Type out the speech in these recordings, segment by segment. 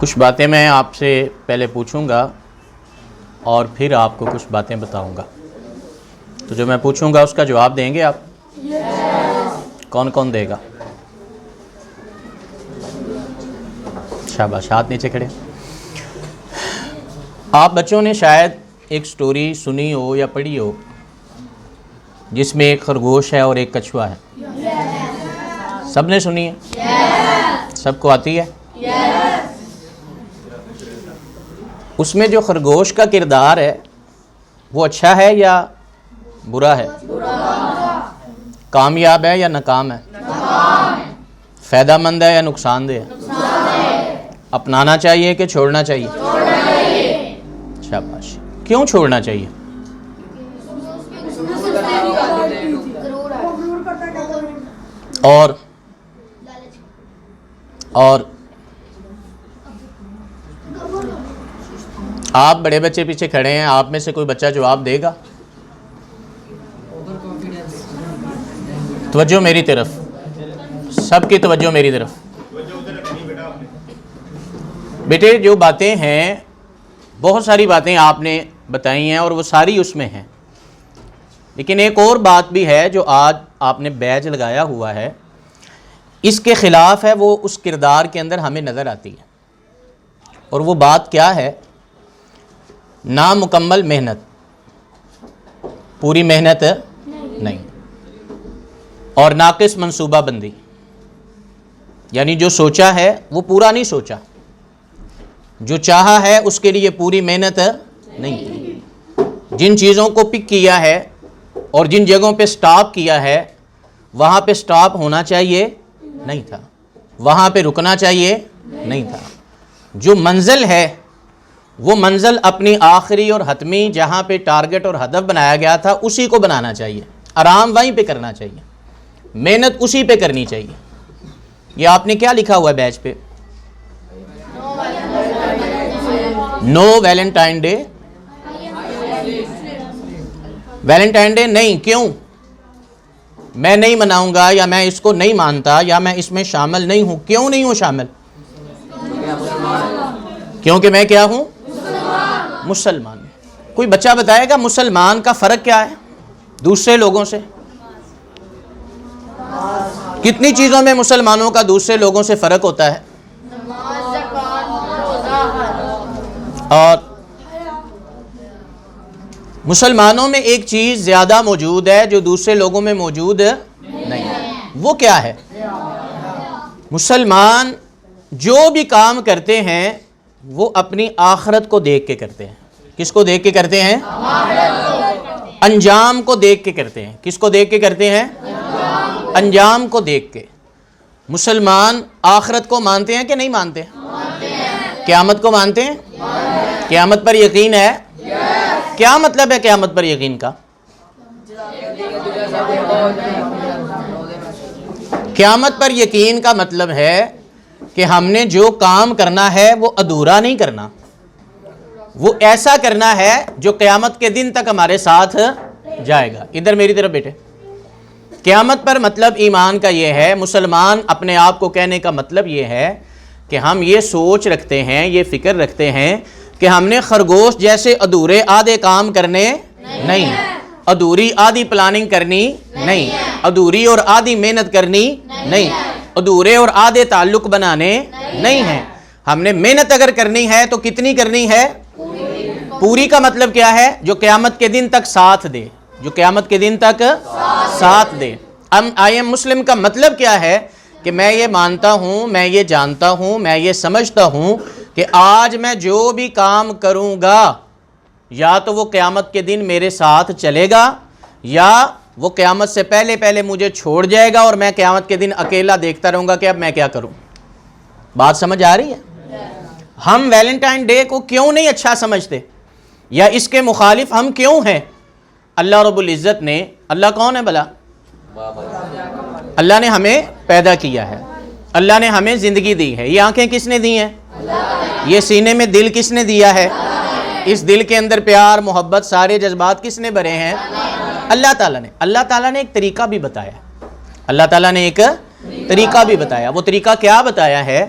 کچھ باتیں میں آپ سے پہلے پوچھوں گا اور پھر آپ کو کچھ باتیں بتاؤں گا. تو جو میں پوچھوں گا اس کا جواب دیں گے آپ؟ کون کون دے گا؟ شاباش، ہاتھ نیچے کھڑے. آپ بچوں نے شاید ایک سٹوری سنی ہو یا پڑھی ہو جس میں ایک خرگوش ہے اور ایک کچھوا ہے. سب نے سنی ہے؟ سب کو آتی ہے؟ اس میں جو خرگوش کا کردار ہے وہ اچھا ہے یا برا ہے؟ کامیاب ہے یا ناکام ہے؟ فائدہ مند ہے یا نقصان دہ ہے؟ اپنانا چاہیے کہ چھوڑنا چاہیے؟ شاباش. کیوں چھوڑنا چاہیے؟ اور آپ بڑے بچے پیچھے کھڑے ہیں، آپ میں سے کوئی بچہ جواب دے گا؟ توجہ میری طرف، سب کی توجہ میری طرف. بیٹے جو باتیں ہیں، بہت ساری باتیں آپ نے بتائی ہیں اور وہ ساری اس میں ہیں، لیکن ایک اور بات بھی ہے جو آج آپ نے بیج لگایا ہوا ہے، اس کے خلاف ہے، وہ اس کردار کے اندر ہمیں نظر آتی ہے. اور وہ بات کیا ہے؟ نامکمل محنت، پوری محنت نہیں، اور ناقص منصوبہ بندی، یعنی جو سوچا ہے وہ پورا نہیں سوچا، جو چاہا ہے اس کے لیے پوری محنت نہیں کی. جن چیزوں کو پک کیا ہے اور جن جگہوں پہ سٹاپ کیا ہے وہاں پہ سٹاپ ہونا چاہیے نہیں تھا، وہاں پہ رکنا چاہیے نہیں تھا. جو منزل ہے وہ منزل اپنی آخری اور حتمی جہاں پہ ٹارگٹ اور ہدف بنایا گیا تھا اسی کو بنانا چاہیے، آرام وہیں پہ کرنا چاہیے، محنت اسی پہ کرنی چاہیے. یہ آپ نے کیا لکھا ہوا ہے بیچ پہ؟ نو ویلنٹائن ڈے. ویلنٹائن ڈے نہیں، کیوں؟ میں نہیں مناؤں گا، یا میں اس کو نہیں مانتا، یا میں اس میں شامل نہیں ہوں. کیوں نہیں ہوں شامل؟ کیونکہ میں کیا ہوں؟ مسلمان. کوئی بچہ بتائے گا مسلمان کا فرق کیا ہے دوسرے لوگوں سے؟ کتنی چیزوں میں مسلمانوں کا دوسرے لوگوں سے فرق ہوتا ہے؟ اور مسلمانوں میں ایک چیز زیادہ موجود ہے جو دوسرے لوگوں میں موجود نہیں ہے. وہ کیا ہے؟ مسلمان جو بھی کام کرتے ہیں وہ اپنی آخرت کو دیکھ کے کرتے ہیں. کس کو دیکھ کے کرتے ہیں؟ انجام کو دیکھ کے کرتے ہیں. کس کو دیکھ کے کرتے ہیں؟ انجام کو دیکھ کے. مسلمان آخرت کو مانتے ہیں کہ نہیں مانتے؟ قیامت کو مانتے ہیں؟ قیامت پر یقین ہے؟ کیا مطلب ہے قیامت پر یقین کا؟ قیامت پر یقین کا مطلب ہے کہ ہم نے جو کام کرنا ہے وہ ادھورا نہیں کرنا، وہ ایسا کرنا ہے جو قیامت کے دن تک ہمارے ساتھ جائے گا. ادھر میری طرف بیٹے. قیامت پر مطلب ایمان کا یہ ہے، مسلمان اپنے آپ کو کہنے کا مطلب یہ ہے کہ ہم یہ سوچ رکھتے ہیں، یہ فکر رکھتے ہیں کہ ہم نے خرگوش جیسے ادھورے آدھے کام کرنے نہیں، ادھوری آدھی پلاننگ کرنی نہیں، ادھوری اور آدھی محنت کرنی نہیں، ادھورے اور آدھے تعلق بنانے نہیں ہیں. ہم نے محنت اگر کرنی ہے تو کتنی کرنی ہے؟ پوری. کا مطلب کیا ہے؟ جو قیامت کے دن تک ساتھ دے، جو قیامت کے دن تک ساتھ دے. آئی ایم مسلم کا مطلب کیا ہے؟ کہ میں یہ مانتا ہوں، میں یہ جانتا ہوں، میں یہ سمجھتا ہوں کہ آج میں جو بھی کام کروں گا یا تو وہ قیامت کے دن میرے ساتھ چلے گا یا وہ قیامت سے پہلے پہلے مجھے چھوڑ جائے گا اور میں قیامت کے دن اکیلا دیکھتا رہوں گا کہ اب میں کیا کروں. بات سمجھ آ رہی ہے؟ ہم ویلنٹائن ڈے کو کیوں نہیں اچھا سمجھتے یا اس کے مخالف ہم کیوں ہیں؟ اللہ رب العزت نے، اللہ کون ہے بھلا؟ اللہ نے ہمیں پیدا کیا ہے، اللہ نے ہمیں زندگی دی ہے. یہ آنکھیں کس نے دی ہیں؟ یہ سینے میں دل کس نے دیا ہے؟ اس دل کے اندر پیار، محبت، سارے جذبات کس نے بھرے ہیں؟ اللہ تعالیٰ نے. اللہ تعالیٰ نے ایک طریقہ بھی بتایا، اللہ تعالیٰ نے ایک طریقہ بھی بتایا. وہ طریقہ کیا بتایا ہے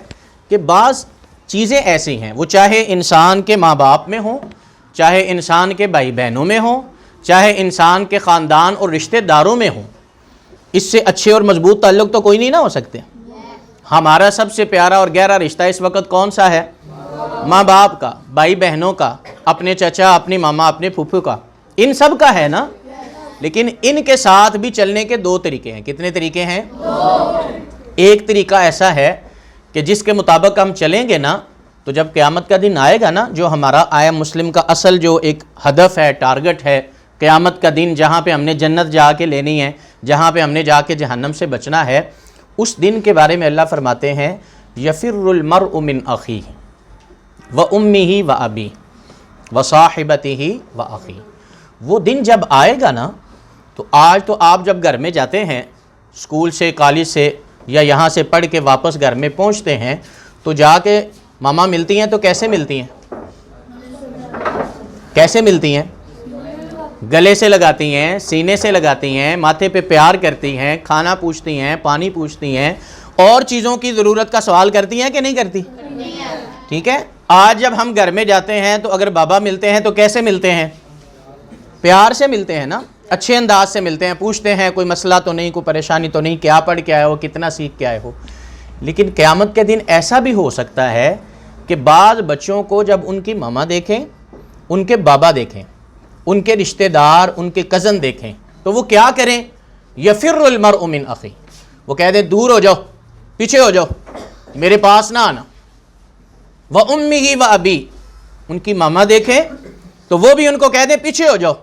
کہ بعض چیزیں ایسی ہیں، وہ چاہے انسان کے ماں باپ میں ہوں، چاہے انسان کے بھائی بہنوں میں ہوں، چاہے انسان کے خاندان اور رشتہ داروں میں ہوں، اس سے اچھے اور مضبوط تعلق تو کوئی نہیں نہ ہو سکتے۔ ہمارا سب سے پیارا اور گہرا رشتہ اس وقت کون سا ہے؟ ماں باپ کا، بھائی بہنوں کا، اپنے چچا، اپنی ماما، اپنے پھوپھو کا، ان سب کا ہے نا۔ لیکن ان کے ساتھ بھی چلنے کے دو طریقے ہیں۔ کتنے طریقے ہیں؟ ایک طریقہ ایسا ہے کہ جس کے مطابق ہم چلیں گے نا تو جب قیامت کا دن آئے گا نا، جو ہمارا آیا مسلم کا اصل جو ایک ہدف ہے، ٹارگٹ ہے، قیامت کا دن جہاں پہ ہم نے جنت جا کے لینی ہے، جہاں پہ ہم نے جا کے جہنم سے بچنا ہے، اس دن کے بارے میں اللہ فرماتے ہیں یفر المرء من اخیہ وامہ وابیہ وصاحبتہ واخیہ۔ وہ دن جب آئے گا نا تو آج تو آپ جب گھر میں جاتے ہیں، اسکول سے، کالج سے، یا یہاں سے پڑھ کے واپس گھر میں پہنچتے ہیں تو جا کے ماما ملتی ہیں تو کیسے ملتی ہیں؟ کیسے ملتی ہیں؟ گلے سے لگاتی ہیں، سینے سے لگاتی ہیں، ماتھے پہ پیار کرتی ہیں، کھانا پوچھتی ہیں، پانی پوچھتی ہیں، اور چیزوں کی ضرورت کا سوال کرتی ہیں کہ نہیں کرتی؟ ٹھیک ہے۔ آج جب ہم گھر میں جاتے ہیں تو اگر بابا ملتے ہیں تو کیسے ملتے ہیں؟ پیار سے ملتے ہیں نا، اچھے انداز سے ملتے ہیں، پوچھتے ہیں کوئی مسئلہ تو نہیں، کوئی پریشانی تو نہیں، کیا پڑھ کے آئے ہو، کتنا سیکھ کے آئے ہو۔ لیکن قیامت کے دن ایسا بھی ہو سکتا ہے کہ بعض بچوں کو جب ان کی ماما دیکھیں، ان کے بابا دیکھیں، ان کے رشتہ دار، ان کے کزن دیکھیں تو وہ کیا کریں؟ یفر المرء من اخی، وہ کہہ دیں دور ہو جاؤ، پیچھے ہو جاؤ، میرے پاس نہ آنا۔ وامہ وابی، ان کی ماما دیکھیں تو وہ بھی ان کو کہہ دیں پیچھے ہو جاؤ،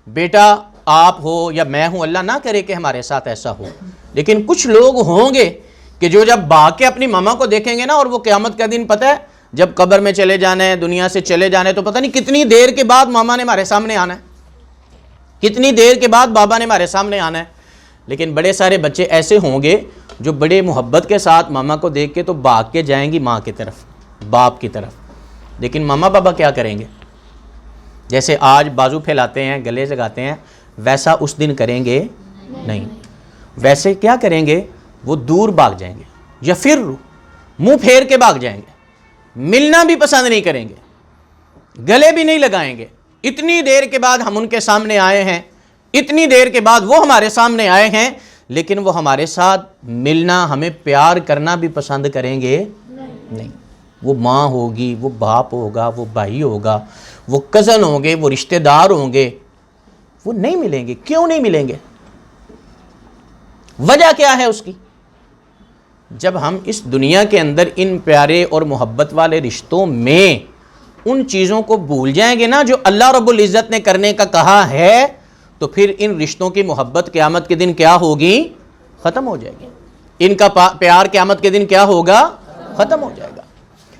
بیٹا آپ ہو یا میں ہوں، اللہ نہ کرے کہ ہمارے ساتھ ایسا ہو۔ لیکن کچھ لوگ ہوں گے کہ جو جب بھاگ کے اپنی ماما کو دیکھیں گے نا، اور وہ قیامت کا دن پتہ ہے جب قبر میں چلے جانا ہے، دنیا سے چلے جانا ہے، تو پتہ نہیں کتنی دیر کے بعد ماما نے ہمارے سامنے آنا ہے، کتنی دیر کے بعد بابا نے ہمارے سامنے آنا ہے۔ لیکن بڑے سارے بچے ایسے ہوں گے جو بڑے محبت کے ساتھ ماما کو دیکھ کے تو بھاگ کے جائیں گی ماں کی طرف، باپ کی طرف۔ لیکن ماما بابا کیا کریں گے؟ جیسے آج بازو پھیلاتے ہیں، گلے لگاتے ہیں، ویسا اس دن کریں گے نہیں۔ ویسے کیا کریں گے؟ وہ دور بھاگ جائیں گے، یا پھر منہ پھیر کے بھاگ جائیں گے، ملنا بھی پسند نہیں کریں گے، گلے بھی نہیں لگائیں گے۔ اتنی دیر کے بعد ہم ان کے سامنے آئے ہیں، اتنی دیر کے بعد وہ ہمارے سامنے آئے ہیں، لیکن وہ ہمارے ساتھ ملنا، ہمیں پیار کرنا بھی پسند کریں گے نہیں۔ وہ ماں ہوگی، وہ باپ ہوگا، وہ بھائی ہوگا، وہ کزن ہوں گے، وہ رشتہ دار ہوں گے، وہ نہیں ملیں گے۔ کیوں نہیں ملیں گے؟ وجہ کیا ہے اس کی؟ جب ہم اس دنیا کے اندر ان پیارے اور محبت والے رشتوں میں ان چیزوں کو بھول جائیں گے نا جو اللہ رب العزت نے کرنے کا کہا ہے، تو پھر ان رشتوں کی محبت قیامت کے دن کیا ہوگی؟ ختم ہو جائے گی۔ ان کا پیار قیامت کے دن کیا ہوگا؟ ختم ہو جائے گا۔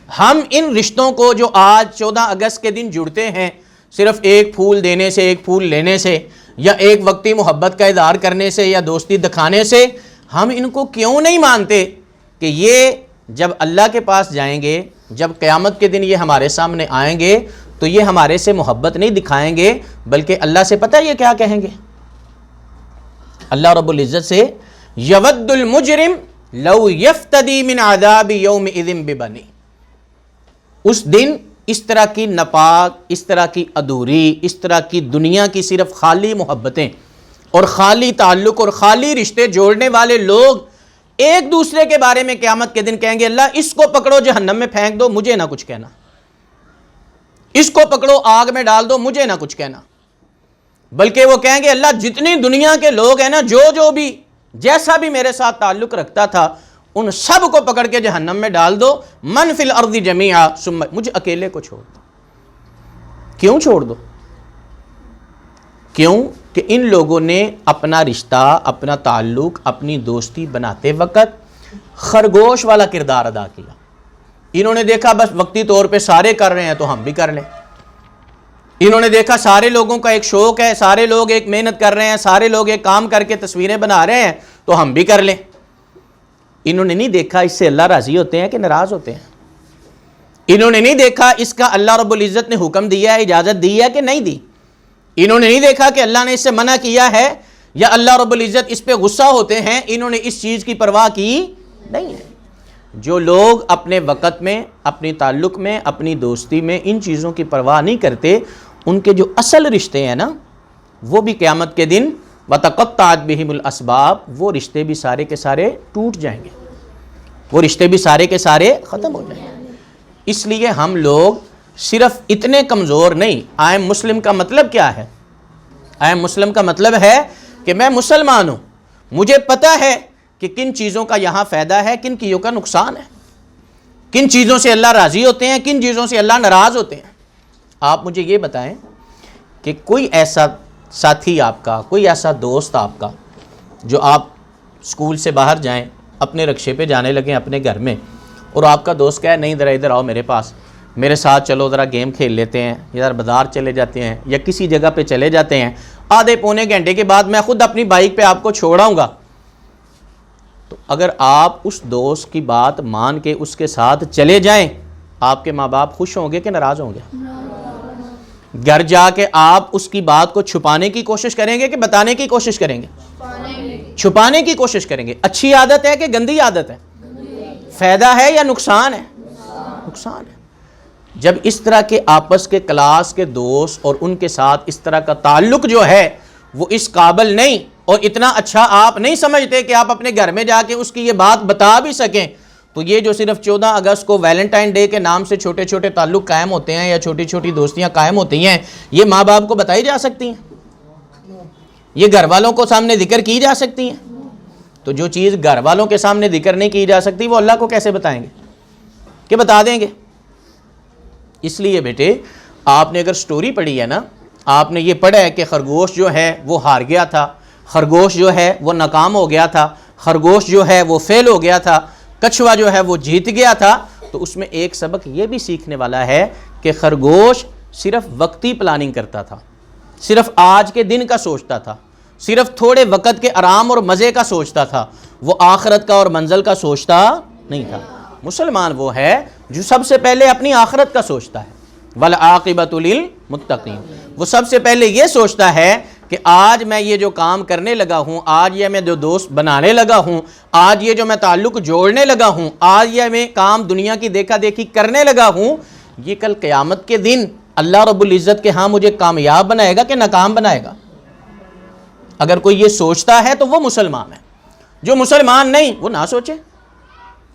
ہم ان رشتوں کو جو آج 14 اگست کے دن جڑتے ہیں، صرف ایک پھول دینے سے، ایک پھول لینے سے، یا ایک وقتی محبت کا اظہار کرنے سے، یا دوستی دکھانے سے، ہم ان کو کیوں نہیں مانتے کہ یہ جب اللہ کے پاس جائیں گے، جب قیامت کے دن یہ ہمارے سامنے آئیں گے تو یہ ہمارے سے محبت نہیں دکھائیں گے، بلکہ اللہ سے پتہ یہ کیا کہیں گے؟ اللہ رب العزت سے یود المجرم لو یفتدی من عذاب یومئذ ببنی۔ اس دن اس طرح کی ناپاک، اس طرح کی ادھوری، اس طرح کی دنیا کی صرف خالی محبتیں اور خالی تعلق اور خالی رشتے جوڑنے والے لوگ ایک دوسرے کے بارے میں قیامت کے دن کہیں گے اللہ اس کو پکڑو جہنم میں پھینک دو، مجھے نہ کچھ کہنا، اس کو پکڑو آگ میں ڈال دو، مجھے نہ کچھ کہنا۔ بلکہ وہ کہیں گے اللہ جتنی دنیا کے لوگ ہیں نا، جو بھی جیسا بھی میرے ساتھ تعلق رکھتا تھا، ان سب کو پکڑ کے جہنم میں ڈال دو، من فی الارض جمیعا ثم، مجھے اکیلے کو چھوڑ دو۔ کیوں چھوڑ دو؟ کیوں کہ ان لوگوں نے اپنا رشتہ، اپنا تعلق، اپنی دوستی بناتے وقت خرگوش والا کردار ادا کیا۔ انہوں نے دیکھا بس وقتی طور پہ سارے کر رہے ہیں تو ہم بھی کر لیں۔ انہوں نے دیکھا سارے لوگوں کا ایک شوق ہے، سارے لوگ ایک محنت کر رہے ہیں، سارے لوگ ایک کام کر کے تصویریں بنا رہے ہیں تو ہم بھی کر لیں۔ انہوں نے نہیں دیکھا اس سے اللہ راضی ہوتے ہیں کہ ناراض ہوتے ہیں۔ انہوں نے نہیں دیکھا اس کا اللہ رب العزت نے حکم دیا ہے، اجازت دی ہے کہ نہیں دی۔ انہوں نے نہیں دیکھا کہ اللہ نے اس سے منع کیا ہے یا اللہ رب العزت اس پہ غصہ ہوتے ہیں۔ انہوں نے اس چیز کی پرواہ کی نہیں ہے۔ جو لوگ اپنے وقت میں، اپنی تعلق میں، اپنی دوستی میں ان چیزوں کی پرواہ نہیں کرتے، ان کے جو اصل رشتے ہیں نا وہ بھی قیامت کے دن وَتَقَطَّعَتْ بِهِمُ الْأَسْبَابُ، وہ رشتے بھی سارے کے سارے ٹوٹ جائیں گے، وہ رشتے بھی سارے کے سارے ختم ہو جائیں گے۔ اس لیے ہم لوگ صرف اتنے کمزور نہیں۔ آئی ایم مسلم کا مطلب کیا ہے؟ آئی ایم مسلم کا مطلب ہے کہ میں مسلمان ہوں، مجھے پتہ ہے کہ کن چیزوں کا یہاں فائدہ ہے، کن چیزوں کا نقصان ہے، کن چیزوں سے اللہ راضی ہوتے ہیں، کن چیزوں سے اللہ ناراض ہوتے ہیں۔ آپ مجھے یہ بتائیں کہ کوئی ایسا ساتھی آپ کا، کوئی ایسا دوست آپ کا جو آپ اسکول سے باہر جائیں، اپنے رکشے پہ جانے لگیں اپنے گھر میں، اور آپ کا دوست کہے نہیں ذرا ادھر آؤ میرے پاس، میرے ساتھ چلو ذرا گیم کھیل لیتے ہیں، یا ذرا بازار چلے جاتے ہیں، یا کسی جگہ پہ چلے جاتے ہیں، آدھے پونے گھنٹے کے بعد میں خود اپنی بائک پہ آپ کو چھوڑ آؤں گا، تو اگر آپ اس دوست کی بات مان کے اس کے ساتھ چلے جائیں، آپ کے ماں باپ خوش ہوں گے کہ ناراض ہوں گے؟ گھر جا کے آپ اس کی بات کو چھپانے کی کوشش کریں گے کہ بتانے کی کوشش کریں گے؟ چھپانے کی کوشش کریں گے۔ اچھی عادت ہے کہ گندی عادت ہے؟ فائدہ ہے یا نقصان ہے؟ نقصان ہے۔ جب اس طرح کے آپس کے کلاس کے دوست اور ان کے ساتھ اس طرح کا تعلق جو ہے وہ اس قابل نہیں اور اتنا اچھا آپ نہیں سمجھتے کہ آپ اپنے گھر میں جا کے اس کی یہ بات بتا بھی سکیں، تو یہ جو صرف 14 اگست کو ویلنٹائن ڈے کے نام سے چھوٹے چھوٹے تعلق قائم ہوتے ہیں یا چھوٹی چھوٹی دوستیاں قائم ہوتی ہیں، یہ ماں باپ کو بتائی جا سکتی ہیں؟ یہ گھر والوں کو سامنے ذکر کی جا سکتی ہیں؟ تو جو چیز گھر والوں کے سامنے ذکر نہیں کی جا سکتی وہ اللہ کو کیسے بتائیں گے کہ بتا دیں گے؟ اس لیے بیٹے آپ نے اگر سٹوری پڑھی ہے نا، آپ نے یہ پڑھا ہے کہ خرگوش جو ہے وہ ہار گیا تھا، خرگوش جو ہے وہ ناکام ہو گیا تھا، خرگوش جو ہے وہ فیل ہو گیا تھا، کچھوا جو ہے وہ جیت گیا تھا، تو اس میں ایک سبق یہ بھی سیکھنے والا ہے کہ خرگوش صرف وقتی پلاننگ کرتا تھا، صرف آج کے دن کا سوچتا تھا، صرف تھوڑے وقت کے آرام اور مزے کا سوچتا تھا، وہ آخرت کا اور منزل کا سوچتا نہیں تھا۔ مسلمان وہ ہے جو سب سے پہلے اپنی آخرت کا سوچتا ہے، وَالْعَاقِبَةُ لِلْمُتَّقِينَ، وہ سب سے پہلے یہ سوچتا ہے کہ آج میں یہ جو کام کرنے لگا ہوں، آج یہ میں جو دوست بنانے لگا ہوں، آج یہ جو میں تعلق جوڑنے لگا ہوں، آج یہ میں کام دنیا کی دیکھا دیکھی کرنے لگا ہوں، یہ کل قیامت کے دن اللہ رب العزت کے ہاں مجھے کامیاب بنائے گا کہ ناکام بنائے گا؟ اگر کوئی یہ سوچتا ہے تو وہ مسلمان ہے، جو مسلمان نہیں وہ نہ سوچے،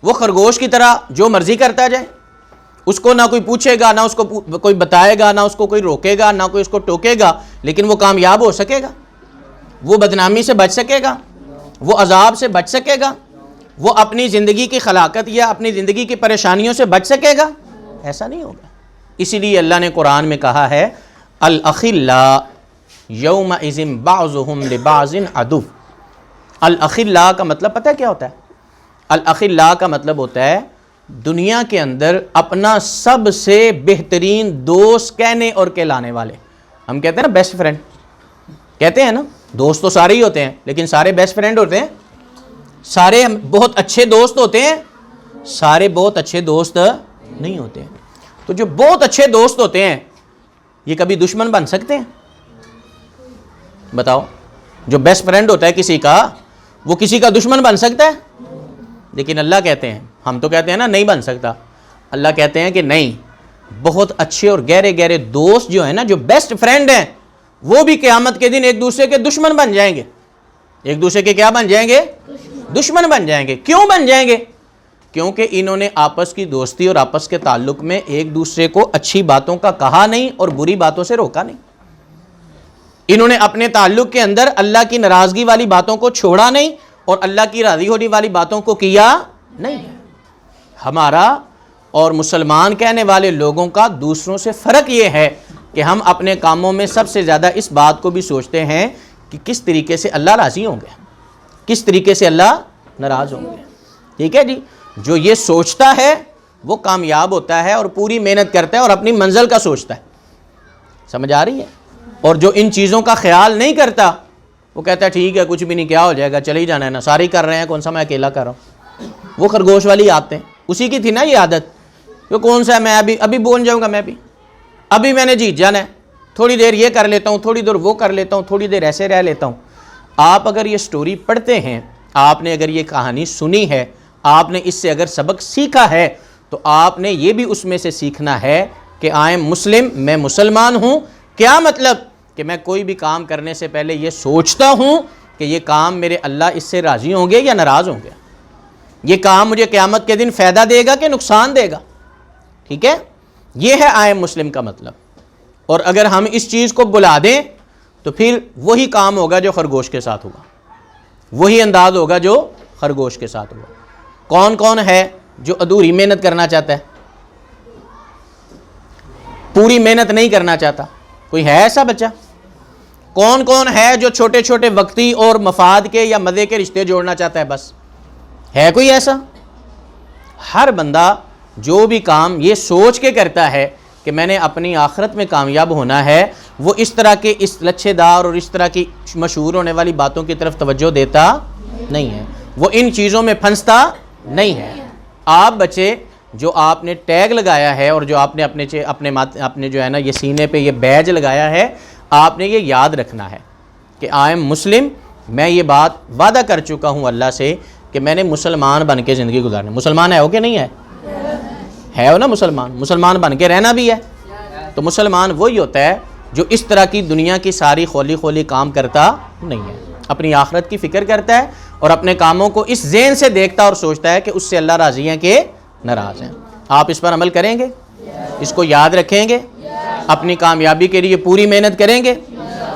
وہ خرگوش کی طرح جو مرضی کرتا جائے، اس کو نہ کوئی پوچھے گا، نہ اس کو کوئی بتائے گا، نہ اس کو کوئی روکے گا، نہ کوئی اس کو ٹوکے گا، لیکن وہ کامیاب ہو سکے گا؟ وہ بدنامی سے بچ سکے گا؟ وہ عذاب سے بچ سکے گا؟ وہ اپنی زندگی کی خلاقت یا اپنی زندگی کی پریشانیوں سے بچ سکے گا؟ ایسا نہیں ہوگا۔ اسی لیے اللہ نے قرآن میں کہا ہے الاخلاء یومئذ بعضهم لبعض عدو۔ الاخلاء کا مطلب پتہ کیا ہوتا ہے؟ الاخلاء کا مطلب ہوتا ہے دنیا کے اندر اپنا سب سے بہترین دوست کہنے اور کہلانے والے۔ ہم کہتے ہیں نا بیسٹ فرینڈ، کہتے ہیں نا، دوست تو سارے ہی ہوتے ہیں لیکن سارے بیسٹ فرینڈ ہوتے ہیں؟ سارے بہت اچھے دوست ہوتے ہیں؟ سارے بہت اچھے دوست نہیں ہوتے ہیں۔ تو جو بہت اچھے دوست ہوتے ہیں یہ کبھی دشمن بن سکتے ہیں؟ بتاؤ، جو بیسٹ فرینڈ ہوتا ہے کسی کا وہ کسی کا دشمن بن سکتا ہے؟ لیکن اللہ کہتے ہیں، ہم تو کہتے ہیں نا نہیں بن سکتا، اللہ کہتے ہیں کہ نہیں، بہت اچھے اور گہرے گہرے دوست جو ہیں نا، جو بیسٹ فرینڈ ہیں، وہ بھی قیامت کے دن ایک دوسرے کے دشمن بن جائیں گے۔ ایک دوسرے کے کیا بن جائیں گے؟ دشمن بن جائیں گے۔ کیوں بن جائیں گے؟ کیونکہ انہوں نے آپس کی دوستی اور آپس کے تعلق میں ایک دوسرے کو اچھی باتوں کا کہا نہیں اور بری باتوں سے روکا نہیں۔ انہوں نے اپنے تعلق کے اندر اللہ کی ناراضگی والی باتوں کو چھوڑا نہیں اور اللہ کی راضی ہونے والی باتوں کو کیا نہیں۔ ہمارا اور مسلمان کہنے والے لوگوں کا دوسروں سے فرق یہ ہے کہ ہم اپنے کاموں میں سب سے زیادہ اس بات کو بھی سوچتے ہیں کہ کس طریقے سے اللہ راضی ہوں گے، کس طریقے سے اللہ ناراض ہوں گے۔ ٹھیک ہے جی، جو یہ سوچتا ہے وہ کامیاب ہوتا ہے اور پوری محنت کرتا ہے اور اپنی منزل کا سوچتا ہے۔ سمجھ آ رہی ہے؟ اور جو ان چیزوں کا خیال نہیں کرتا وہ کہتا ہے ٹھیک ہے کچھ بھی نہیں، کیا ہو جائے گا، چلے ہی جانا ہے نا، سارے ہی کر رہے ہیں، کون سا میں اکیلا کر رہا ہوں۔ وہ خرگوش والی عادتیں اسی کی تھی نا، یہ عادت کہ کون سا ہے، میں ابھی بون جاؤں گا، میں ابھی میں نے جیت جانا ہے، تھوڑی دیر یہ کر لیتا ہوں، تھوڑی دیر وہ کر لیتا ہوں، تھوڑی دیر ایسے رہ لیتا ہوں۔ آپ اگر یہ سٹوری پڑھتے ہیں، آپ نے اگر یہ کہانی سنی ہے، آپ نے اس سے اگر سبق سیکھا ہے تو آپ نے یہ بھی اس میں سے سیکھنا ہے کہ آئی ایم مسلم، میں مسلمان ہوں۔ کیا مطلب؟ کہ میں کوئی بھی کام کرنے سے پہلے یہ سوچتا ہوں کہ یہ کام میرے اللہ اس سے راضی ہوں گے یا ناراض ہوں گے، یہ کام مجھے قیامت کے دن فائدہ دے گا کہ نقصان دے گا۔ ٹھیک ہے، یہ ہے آئی ایم مسلم کا مطلب۔ اور اگر ہم اس چیز کو بلا دیں تو پھر وہی کام ہوگا جو خرگوش کے ساتھ ہوگا، وہی انداز ہوگا جو خرگوش کے ساتھ ہوگا۔ کون کون ہے جو ادھوری محنت کرنا چاہتا ہے، پوری محنت نہیں کرنا چاہتا؟ کوئی ہے ایسا بچہ؟ کون کون ہے جو چھوٹے چھوٹے وقتی اور مفاد کے یا مزے کے رشتے جوڑنا چاہتا ہے؟ بس ہے کوئی ایسا؟ ہر بندہ جو بھی کام یہ سوچ کے کرتا ہے کہ میں نے اپنی آخرت میں کامیاب ہونا ہے، وہ اس طرح کے اس لچھے دار اور اس طرح کی مشہور ہونے والی باتوں کی طرف توجہ دیتا نہیں ہے، وہ ان چیزوں میں پھنستا نہیں ہے۔ آپ بچے جو آپ نے ٹیگ لگایا ہے اور جو آپ نے اپنے جو ہے نا یہ سینے پہ یہ بیج لگایا ہے، آپ نے یہ یاد رکھنا ہے کہ آئی ایم مسلم، میں یہ بات وعدہ کر چکا ہوں اللہ سے کہ میں نے مسلمان بن کے زندگی گزارنی۔ مسلمان ہے ہو کہ نہیں ہے؟ ہے ہو نا مسلمان؟ مسلمان بن کے رہنا بھی ہے۔ تو مسلمان وہی ہوتا ہے جو اس طرح کی دنیا کی ساری خولی کام کرتا نہیں ہے، اپنی آخرت کی فکر کرتا ہے اور اپنے کاموں کو اس ذہن سے دیکھتا اور سوچتا ہے کہ اس سے اللہ راضی ہیں کہ ناراض ہیں۔ آپ اس پر عمل کریں گے، اس کو یاد رکھیں گے، اپنی کامیابی کے لیے پوری محنت کریں گے۔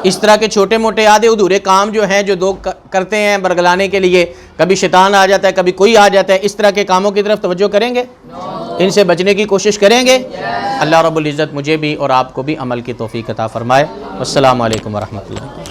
اس طرح کے چھوٹے موٹے آدھے ادھورے کام جو ہیں جو لوگ کرتے ہیں برگلانے کے لیے، کبھی شیطان آ جاتا ہے، کبھی کوئی آ جاتا ہے، اس طرح کے کاموں کی طرف توجہ کریں گے، ان سے بچنے کی کوشش کریں گے۔ اللہ رب العزت مجھے بھی اور آپ کو بھی عمل کی توفیق عطا فرمائے۔ والسلام علیکم ورحمۃ اللہ۔